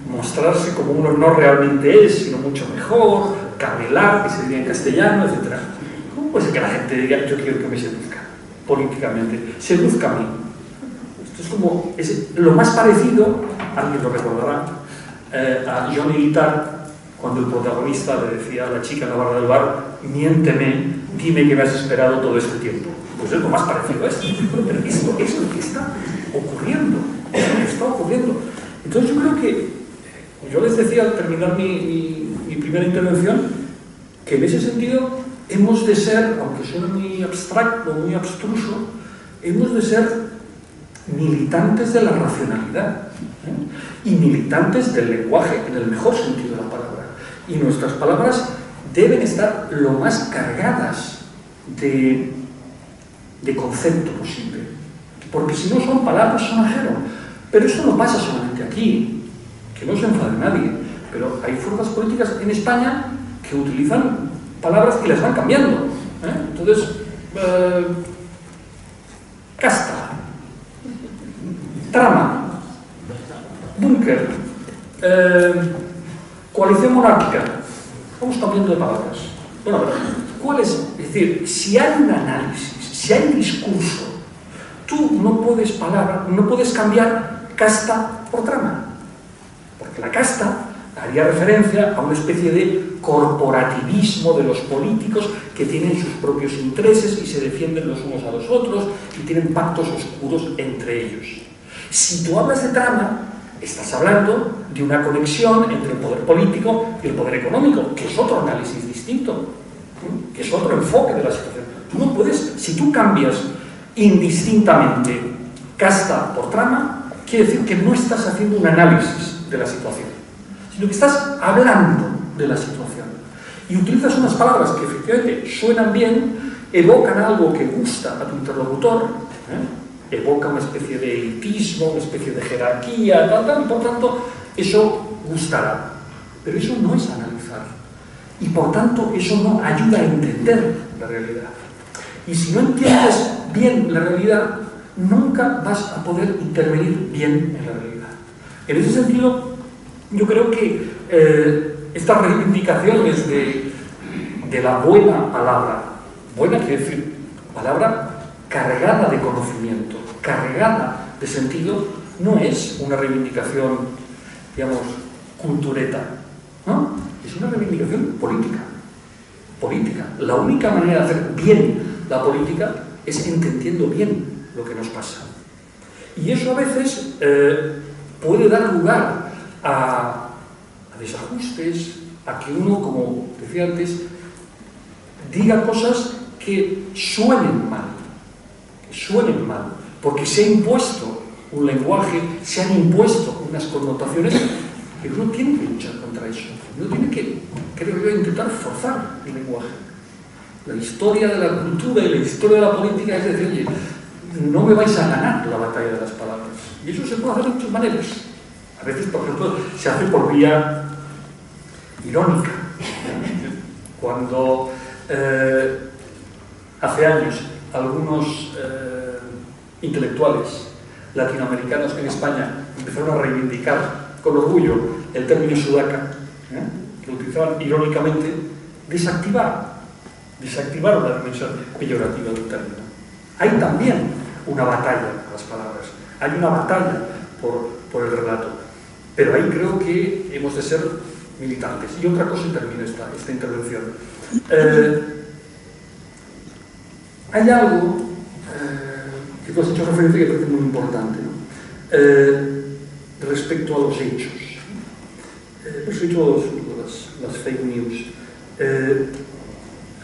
S1: mostrarse como uno no realmente es, sino mucho mejor, cabelar, que se diría en castellano, etc. ¿Cómo puede ser que la gente diga, yo quiero que me seduzca políticamente? Seduzca a mí. Esto es como lo más parecido, alguien lo recordará, a Johnny Guitar cuando el protagonista le decía a la chica en la barra del bar: miénteme, dime que me has esperado todo este tiempo. Pues es lo más parecido a esto. Pero esto es lo que está ocurriendo. Es lo que está ocurriendo. Entonces yo creo que, yo les decía al terminar mi primera intervención, que en ese sentido hemos de ser, aunque suene muy abstracto, muy abstruso, hemos de ser militantes de la racionalidad, y militantes del lenguaje, en el mejor sentido de la palabra. Y nuestras palabras deben estar lo más cargadas de concepto posible, porque si no son palabras sonajero. Pero eso no pasa solamente aquí, que no se enfade nadie, pero hay fuerzas políticas en España que utilizan palabras y las van cambiando, Entonces, casta, trama, búnker, coalición monárquica, vamos cambiando de palabras. Bueno, ¿cuál es? Es decir, si hay un análisis, si hay un discurso, tú no puedes cambiar casta por trama, porque la casta haría referencia a una especie de corporativismo de los políticos que tienen sus propios intereses y se defienden los unos a los otros y tienen pactos oscuros entre ellos. Si tú hablas de trama, estás hablando de una conexión entre el poder político y el poder económico, que es otro análisis distinto, que es otro enfoque de la situación. Tú no puedes, si tú cambias indistintamente casta por trama, quiere decir que no estás haciendo un análisis de la situación, sino que estás hablando de la situación. Y utilizas unas palabras que efectivamente suenan bien, evocan algo que gusta a tu interlocutor, evoca una especie de elitismo, una especie de jerarquía, tal, y por tanto eso gustará. Pero eso no es analizar. Y por tanto eso no ayuda a entender la realidad. Y si no entiendes bien la realidad, nunca vas a poder intervenir bien en la realidad. En ese sentido, yo creo que estas reivindicaciones de la buena palabra, buena quiere decir palabra cargada de conocimiento, cargada de sentido, no es una reivindicación, digamos, cultureta, ¿no? Es una reivindicación política. Política. La única manera de hacer bien la política es entendiendo bien lo que nos pasa. Y eso a veces puede dar lugar a desajustes, a que uno, como decía antes, diga cosas que suenen mal, porque se ha impuesto un lenguaje, se han impuesto unas connotaciones, que uno tiene que luchar contra eso. Uno tiene que, creo yo, intentar forzar el lenguaje. La historia de la cultura y la historia de la política es decir, oye, no me vais a ganar la batalla de las palabras. Y eso se puede hacer de muchas maneras. A veces, por ejemplo, se hace por vía irónica. Cuando hace años algunos intelectuales latinoamericanos en España empezaron a reivindicar con orgullo el término sudaca, que lo utilizaban irónicamente, desactivaron la dimensión peyorativa del término. Hay también una batalla por las palabras, hay una batalla por el relato, pero ahí creo que hemos de ser militantes. Y otra cosa, y termino esta intervención. Hay algo que tú has hecho referencia que me parece muy importante, ¿no? Respecto a los hechos. Respecto a las fake news.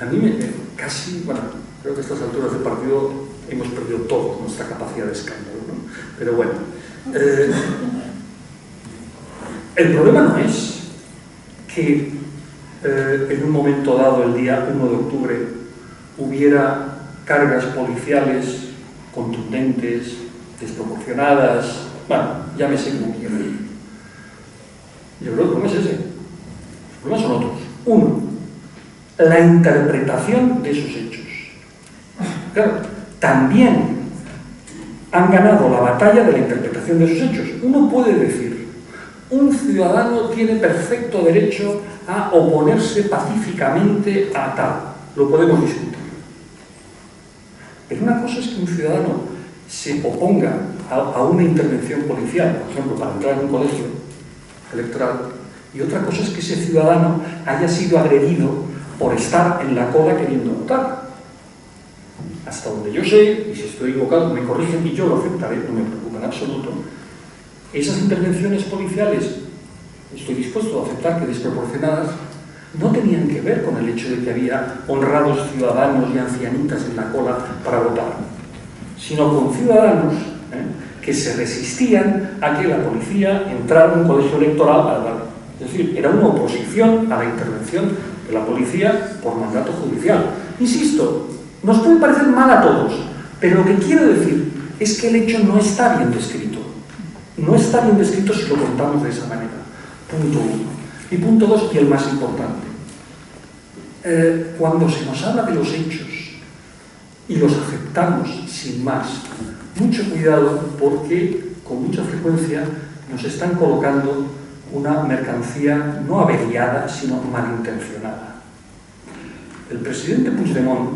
S1: A mí casi, bueno, creo que a estas alturas del partido hemos perdido todos nuestra capacidad de escándalo, ¿no? Pero bueno, el problema no es que en un momento dado, el día 1 de octubre, hubiera cargas policiales contundentes, desproporcionadas, bueno, llámese como quiera. Yo creo que el problema es ese. Los problemas son otros. Uno, la interpretación de esos hechos. Claro, también han ganado la batalla de la interpretación de esos hechos. Uno puede decir, un ciudadano tiene perfecto derecho a oponerse pacíficamente a tal. Lo podemos discutir. Pero una cosa es que un ciudadano se oponga a una intervención policial, por ejemplo, para entrar en un colegio, electoral, y otra cosa es que ese ciudadano haya sido agredido por estar en la cola queriendo votar. Hasta donde yo sé, y si estoy equivocado me corrigen y yo lo aceptaré, no me preocupa en absoluto, esas intervenciones policiales, estoy dispuesto a aceptar que desproporcionadas, no tenían que ver con el hecho de que había honrados ciudadanos y ancianitas en la cola para votar, sino con ciudadanos que se resistían a que la policía entrara en un colegio electoral. Es decir, era una oposición a la intervención de la policía por mandato judicial. Insisto, nos puede parecer mal a todos, pero lo que quiero decir es que el hecho no está bien descrito. No está bien descrito si lo contamos de esa manera. Punto 1. Y punto 2, y el más importante. Cuando se nos habla de los hechos y los aceptamos sin más, mucho cuidado, porque con mucha frecuencia nos están colocando una mercancía no averiada, sino malintencionada. El presidente Puigdemont,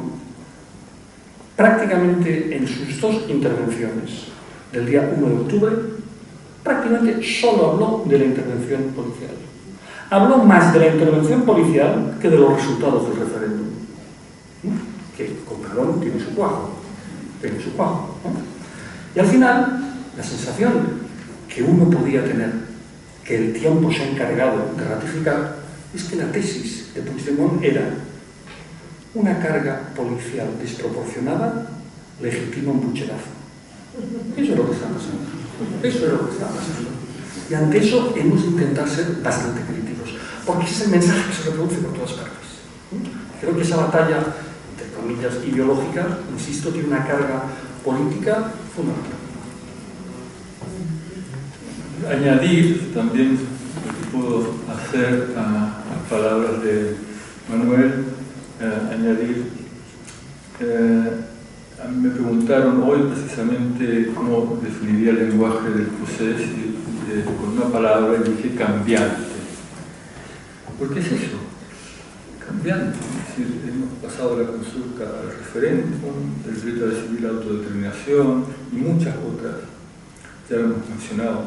S1: prácticamente en sus dos intervenciones del día 1 de octubre, prácticamente solo habló de la intervención policial. Habló más de la intervención policial que de los resultados del referéndum. Que, con perdón, tiene su cuajo. Y al final, la sensación que uno podía tener, que el tiempo se ha encargado de ratificar, es que la tesis de Puigdemont era: una carga policial desproporcionada legitima un pucherazo. Eso es lo que está pasando. Y ante eso hemos de intentar ser bastante críticos, porque ese es el mensaje que se reproduce por todas partes. Creo que esa batalla, entre comillas, ideológica, insisto, tiene una carga política fundamental.
S2: Añadir también lo que puedo hacer a las palabras de Manuel, a mí me preguntaron hoy precisamente cómo definiría el lenguaje del procés con una palabra, y dije cambiante. ¿Por qué es eso? Cambiante. Es decir, hemos pasado la consulta al referéndum, el derecho a decidir la autodeterminación y muchas otras, ya lo hemos mencionado.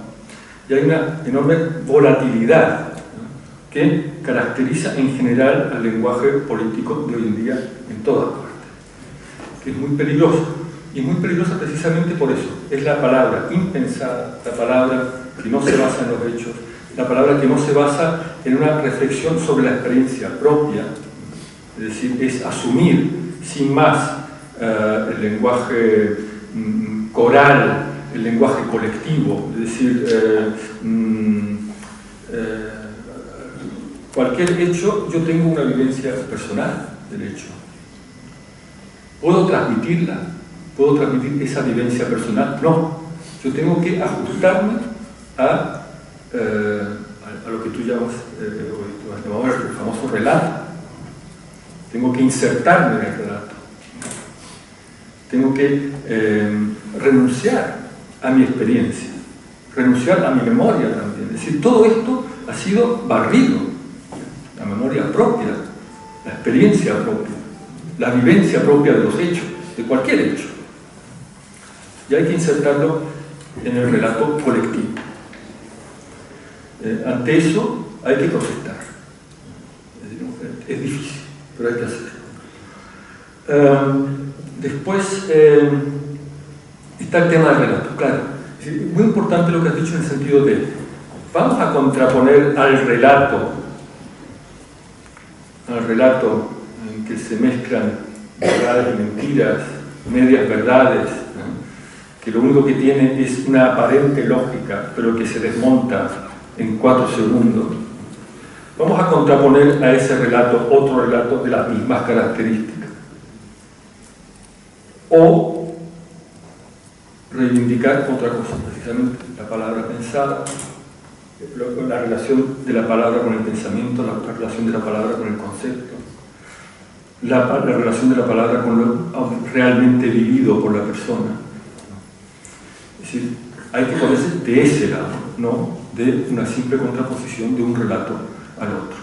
S2: Y hay una enorme volatilidad, ¿no?, que caracteriza en general al lenguaje político de hoy en día en todas partes, que es muy peligrosa, y muy peligrosa precisamente por eso. Es la palabra impensada, la palabra que no se basa en los hechos, la palabra que no se basa en una reflexión sobre la experiencia propia, es decir, es asumir sin más el lenguaje coral, el lenguaje colectivo, es decir, cualquier hecho, yo tengo una vivencia personal del hecho. ¿Puedo transmitirla? ¿Puedo transmitir esa vivencia personal? No. Yo tengo que ajustarme a lo que tú llamas el famoso relato. Tengo que insertarme en el relato. Tengo que renunciar a mi experiencia, renunciar a mi memoria también. Es decir, todo esto ha sido barrido. La memoria propia, la experiencia propia, la vivencia propia de los hechos, de cualquier hecho. Y hay que insertarlo en el relato colectivo. Ante eso hay que protestar. Es difícil, pero hay que hacerlo. Después está el tema del relato, claro. Es muy importante lo que has dicho en el sentido de: vamos a contraponer al relato en que se mezclan verdades y mentiras, medias verdades, ¿no?, que lo único que tiene es una aparente lógica, pero que se desmonta en 4 segundos. Vamos a contraponer a ese relato otro relato de las mismas características. O reivindicar otra cosa, precisamente la palabra pensada, la relación de la palabra con el pensamiento, la relación de la palabra con el concepto, la relación de la palabra con lo realmente vivido por la persona. Es decir, hay que ponerse de ese lado, no de una simple contraposición de un relato al otro.